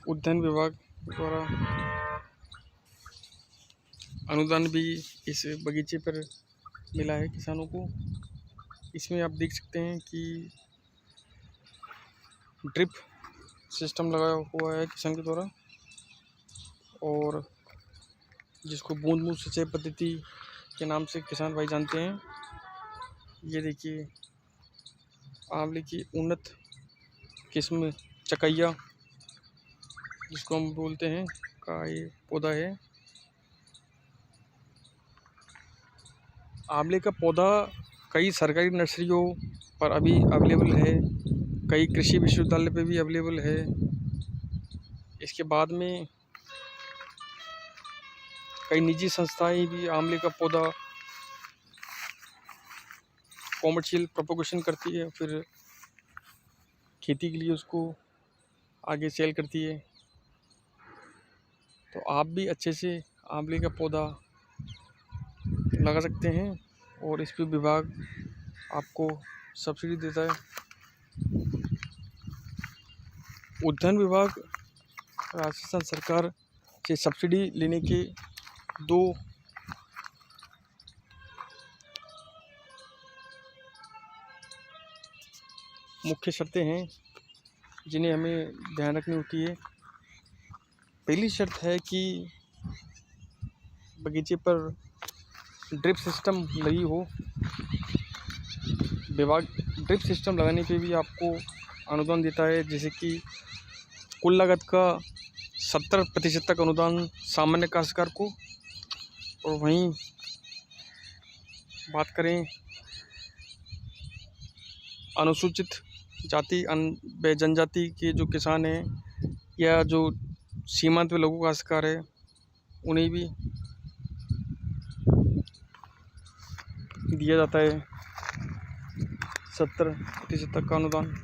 उद्यान विभाग द्वारा अनुदान भी इस बगीचे पर मिला है किसानों को। इसमें आप देख सकते हैं कि ड्रिप सिस्टम लगाया हुआ है किसान के द्वारा, और जिसको बूंद बूंद सिंचाई पद्धति के नाम से किसान भाई जानते हैं। ये देखिए आंवले की उन्नत किस्म चकैया जिसको हम बोलते हैं का ये पौधा है। आंवले का पौधा कई सरकारी नर्सरियों पर अभी अवेलेबल है, कई कृषि विश्वविद्यालय पे भी अवेलेबल है। इसके बाद में कई निजी संस्थाएं भी आंवले का पौधा कॉमर्शियल प्रोपोगेशन करती है, फिर खेती के लिए उसको आगे सेल करती है। तो आप भी अच्छे से आंवले का पौधा लगा सकते हैं, और इस पर विभाग आपको सब्सिडी देता है। उद्यान विभाग राजस्थान सरकार से सब्सिडी लेने के दो मुख्य शर्तें हैं जिन्हें हमें ध्यान रखनी होती है। पहली शर्त है कि बगीचे पर ड्रिप सिस्टम लगी हो। विभाग ड्रिप सिस्टम लगाने पे भी आपको अनुदान देता है, जैसे कि कुल लागत का 70% तक अनुदान सामान्य काश्तकार को। और वहीं बात करें अनुसूचित जाति व जनजाति के जो किसान हैं या जो सीमांत व लघु काश्तकार है, उन्हें भी दिया जाता है 70% तक का अनुदान।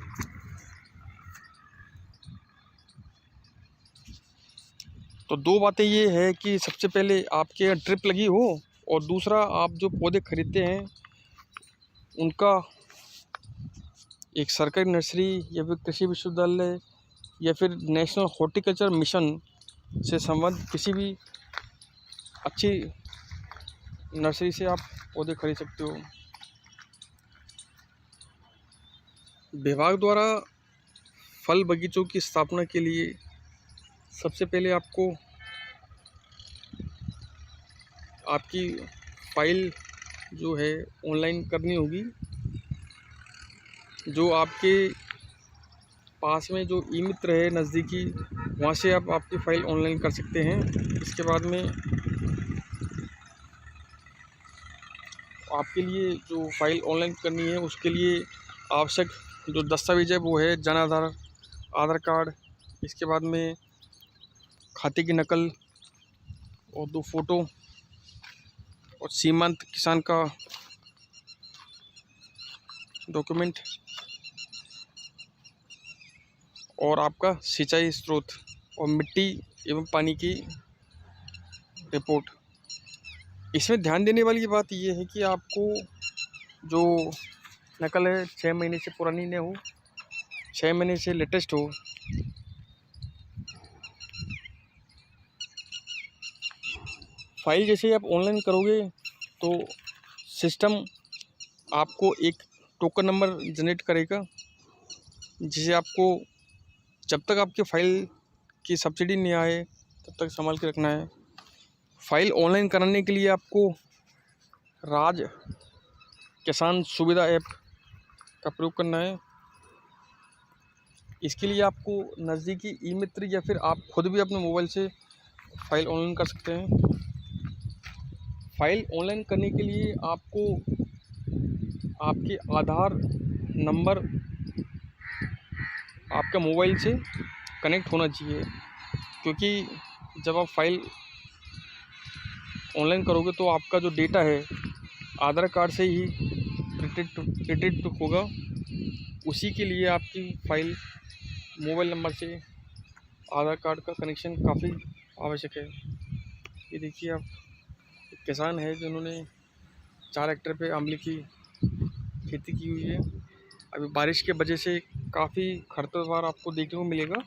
तो दो बातें ये है कि सबसे पहले आपके यहाँ ड्रिप लगी हो, और दूसरा आप जो पौधे खरीदते हैं उनका एक सरकारी नर्सरी या फिर कृषि विश्वविद्यालय या फिर नेशनल हॉर्टिकल्चर मिशन से संबंधित किसी भी अच्छी नर्सरी से आप पौधे खरीद सकते हो। विभाग द्वारा फल बगीचों की स्थापना के लिए सबसे पहले आपको आपकी फाइल जो है ऑनलाइन करनी होगी। जो आपके पास में जो ई मित्र है नज़दीकी, वहाँ से आप आपकी फ़ाइल ऑनलाइन कर सकते हैं। इसके बाद में आपके लिए जो फ़ाइल ऑनलाइन करनी है उसके लिए आवश्यक जो दस्तावेज है वो है जन आधार, आधार कार्ड, इसके बाद में खाते की नकल और 2 फ़ोटो और सीमांत किसान का डॉक्यूमेंट और आपका सिंचाई स्रोत और मिट्टी एवं पानी की रिपोर्ट। इसमें ध्यान देने वाली बात यह है कि आपको जो नकल है 6 महीने से पुरानी न हो, 6 महीने से लेटेस्ट हो। फाइल जैसे आप ऑनलाइन करोगे तो सिस्टम आपको एक टोकन नंबर जनरेट करेगा, जिसे आपको जब तक आपके फ़ाइल की सब्सिडी नहीं आए तब तक संभाल के रखना है। फ़ाइल ऑनलाइन कराने के लिए आपको राज किसान सुविधा ऐप का प्रयोग करना है। इसके लिए आपको नज़दीकी ई मित्र या फिर आप खुद भी अपने मोबाइल से फ़ाइल ऑनलाइन कर सकते हैं। फ़ाइल ऑनलाइन करने के लिए आपको आपके आधार नंबर आपके मोबाइल से कनेक्ट होना चाहिए, क्योंकि जब आप फ़ाइल ऑनलाइन करोगे तो आपका जो डेटा है आधार कार्ड से ही रिलेटेड होगा। उसी के लिए आपकी फ़ाइल मोबाइल नंबर से आधार कार्ड का कनेक्शन काफ़ी आवश्यक है। ये देखिए आप एक किसान है जिन्होंने 4 हेक्टेयर पे आंवले की खेती की हुई है। अभी बारिश के वजह से काफ़ी खरपतवार आपको देखने को मिलेगा।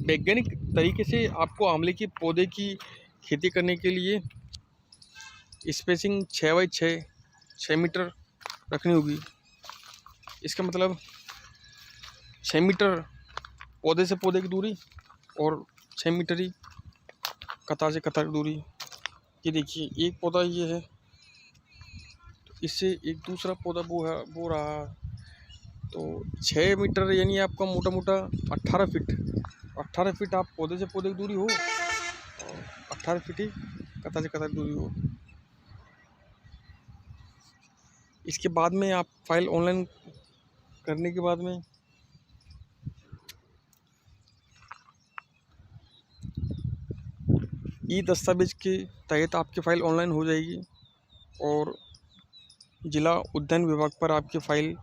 वैज्ञानिक तरीके से आपको आंवले की पौधे की खेती करने के लिए स्पेसिंग 6 मीटर रखनी होगी। इसका मतलब 6 मीटर पौधे से पौधे की दूरी और 6 मीटर ही कतार से कतार की दूरी। ये देखिए एक पौधा ये है, तो इससे एक दूसरा पौधा वो रहा, तो 6 मीटर यानी आपका मोटा मोटा 18 फीट आप पौधे से पौधे की दूरी हो और 18 फीट ही कतार से कतार की दूरी हो। इसके बाद में आप फाइल ऑनलाइन करने के बाद में ई दस्तावेज के तहत आपकी फ़ाइल ऑनलाइन हो जाएगी और जिला उद्यान विभाग पर आपकी फ़ाइल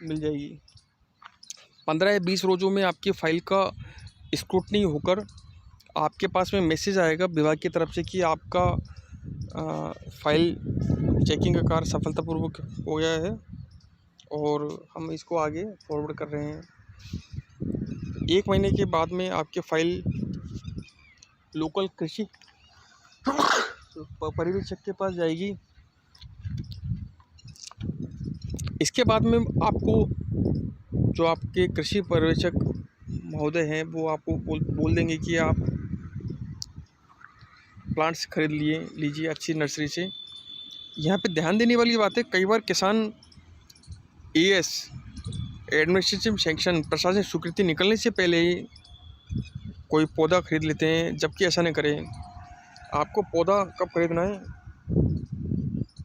मिल जाएगी। 15 या 20 रोज़ों में आपकी फ़ाइल का स्क्रूटनी होकर आपके पास में मैसेज आएगा विभाग की तरफ से कि आपका फ़ाइल चेकिंग का कार्य सफलतापूर्वक हो गया है और हम इसको आगे फॉरवर्ड कर रहे हैं। 1 महीने के बाद में आपकी फ़ाइल लोकल कृषि पर्यवेक्षक के पास जाएगी। इसके बाद में आपको जो आपके कृषि पर्यवेक्षक महोदय हैं वो आपको बोल देंगे कि आप प्लांट्स खरीद लीजिए अच्छी नर्सरी से। यहाँ पे ध्यान देने वाली बात है, कई बार किसान एएस एडमिनिस्ट्रेटिव सैंक्शन प्रशासनिक स्वीकृति निकलने से पहले ही कोई पौधा खरीद लेते हैं, जबकि ऐसा नहीं करें। आपको पौधा कब खरीदना है?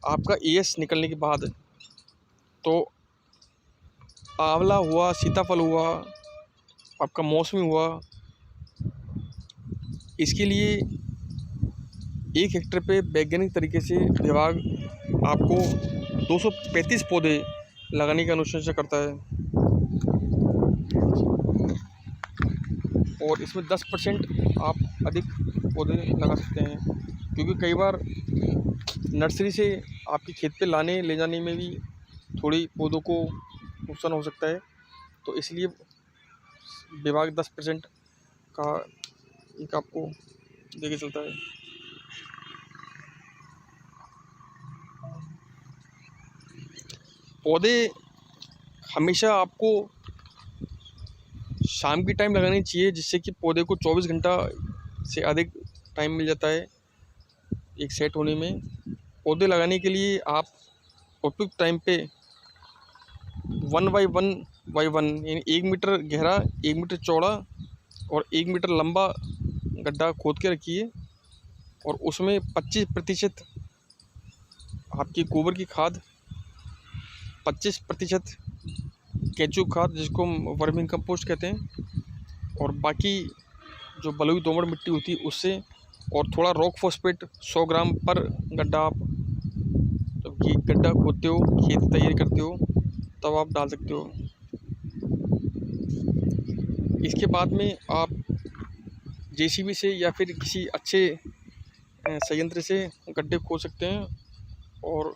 आपका एएस निकलने के बाद। तो आंवला हुआ, सीताफल हुआ, आपका मौसमी हुआ, इसके लिए 1 हेक्टेयर पे वैज्ञानिक तरीके से विभाग आपको 235 पौधे लगाने की अनुशंसा करता है और इसमें 10% आप अधिक पौधे लगा सकते हैं, क्योंकि कई बार नर्सरी से आपके खेत पे ले जाने में भी थोड़ी पौधों को नुकसान हो सकता है, तो इसलिए विभाग 10% का एक आपको देके चलता है। पौधे हमेशा आपको शाम की टाइम लगानी चाहिए, जिससे कि पौधे को 24 घंटा से अधिक टाइम मिल जाता है एक सेट होने में। पौधे लगाने के लिए आप उपयुक्त टाइम पे 1 बाई 1 यानी 1 मीटर गहरा, 1 मीटर चौड़ा और 1 मीटर लंबा गड्ढा खोद के रखिए और उसमें 25% आपकी गोबर की खाद, 25% केंचुआ खाद जिसको हम वर्मिंग कंपोस्ट कहते हैं, और बाकी जो बलुई दोमट मिट्टी होती है उससे, और थोड़ा रॉक फॉस्फेट 100 ग्राम पर गड्ढा। आप जब ये गड्ढा खोदते हो, खेत तैयार करते हो, तब आप डाल सकते हो। इसके बाद में आप जेसीबी से या फिर किसी अच्छे संयंत्र से गड्ढे खोद सकते हैं। और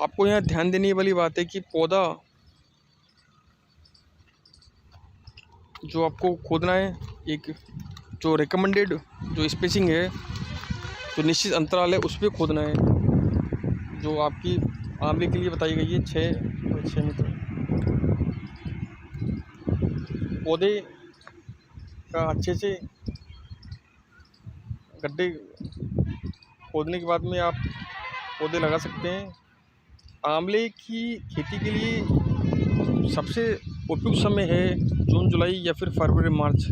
आपको यहाँ ध्यान देने वाली बात है कि पौधा जो आपको खोदना है, एक जो रिकमेंडेड जो स्पेसिंग है, जो निश्चित अंतराल है, उस पर खोदना है, जो आपकी आंवले के लिए बताई गई है 6 मीटर। पौधे का अच्छे से गड्ढे खोदने के बाद में आप पौधे लगा सकते हैं। आंवले की खेती के लिए सबसे उपयुक्त समय है जून जुलाई या फिर फरवरी मार्च।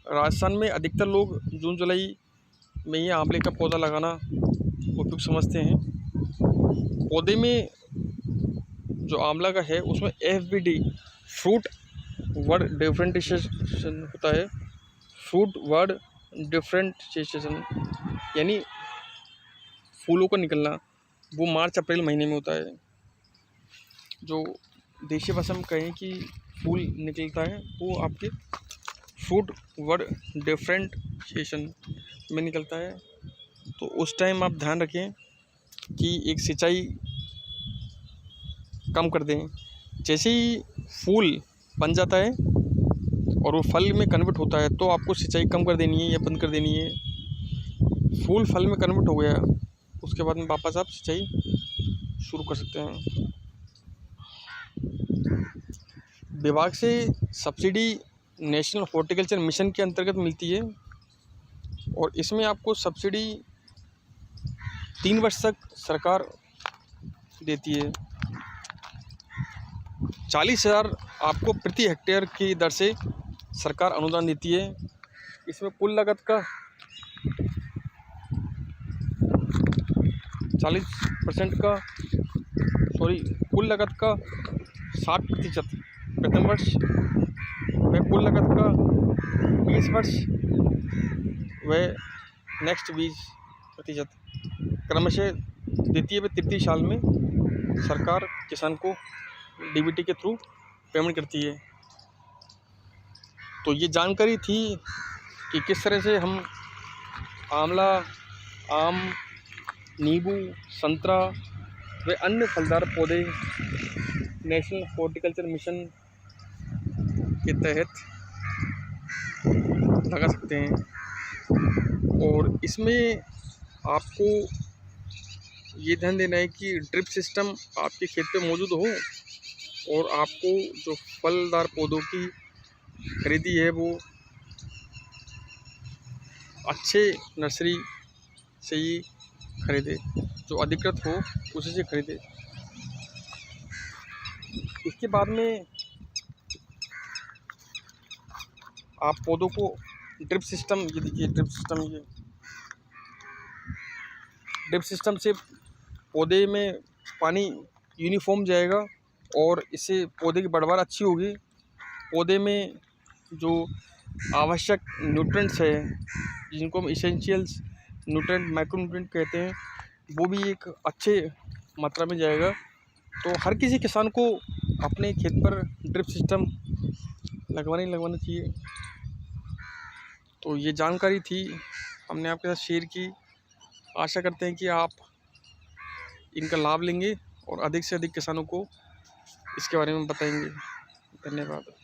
राजस्थान में अधिकतर लोग जून जुलाई में ही आंवले का पौधा लगाना उपयुक्त समझते हैं। पौधे में जो आंवला का है उसमें FBD फ्रूट वर्ड डिफरेंशिएशन होता है। फ्रूट वर्ड डिफरेंशिएशन यानी फूलों का निकलना, वो मार्च अप्रैल महीने में होता है। जो देशी भाषा में कहें कि फूल निकलता है, वो आपके फ्रूट वर्ड डिफरेंशिएशन में निकलता है। तो उस टाइम आप ध्यान रखें कि एक सिंचाई कम कर दें, जैसे ही फूल बन जाता है और वो फल में कन्वर्ट होता है तो आपको सिंचाई कम कर देनी है या बंद कर देनी है। फूल फल में कन्वर्ट हो गया, उसके बाद में वापस आप सिंचाई शुरू कर सकते हैं। विभाग से सब्सिडी नेशनल हॉर्टिकल्चर मिशन के अंतर्गत मिलती है और इसमें आपको सब्सिडी 3 वर्ष तक सरकार देती है। 40,000 आपको प्रति हेक्टेयर की दर से सरकार अनुदान देती है। इसमें कुल लागत का 40% का कुल लागत का 60% प्रथम वर्ष व कुल लागत का 20 वर्ष व नेक्स्ट 20% क्रमशः देती है। व तृतीय साल में सरकार किसान को डीबीटी के थ्रू पेमेंट करती है। तो ये जानकारी थी कि किस तरह से हम आंवला, आम, नींबू, संतरा व अन्य फलदार पौधे नेशनल हॉर्टिकल्चर मिशन के तहत लगा सकते हैं। और इसमें आपको ये ध्यान देना है कि ड्रिप सिस्टम आपके खेत पे मौजूद हो और आपको जो फलदार पौधों की खरीदी है वो अच्छे नर्सरी से ही खरीदे, जो अधिकृत हो उसी से खरीदे। इसके बाद में आप पौधों को ड्रिप सिस्टम, ये देखिए ड्रिप सिस्टम से पौधे में पानी यूनिफॉर्म जाएगा और इससे पौधे की पैदावार अच्छी होगी। पौधे में जो आवश्यक न्यूट्रेंट्स है, जिनको हम इसेंशियल्स न्यूट्रेंट, माइक्रो न्यूट्रेंट कहते हैं, वो भी एक अच्छे मात्रा में जाएगा। तो हर किसी किसान को अपने खेत पर ड्रिप सिस्टम लगवाना चाहिए। तो ये जानकारी थी, हमने आपके साथ शेयर की। आशा करते हैं कि आप इनका लाभ लेंगे और अधिक से अधिक किसानों को इसके बारे में बताएंगे। धन्यवाद।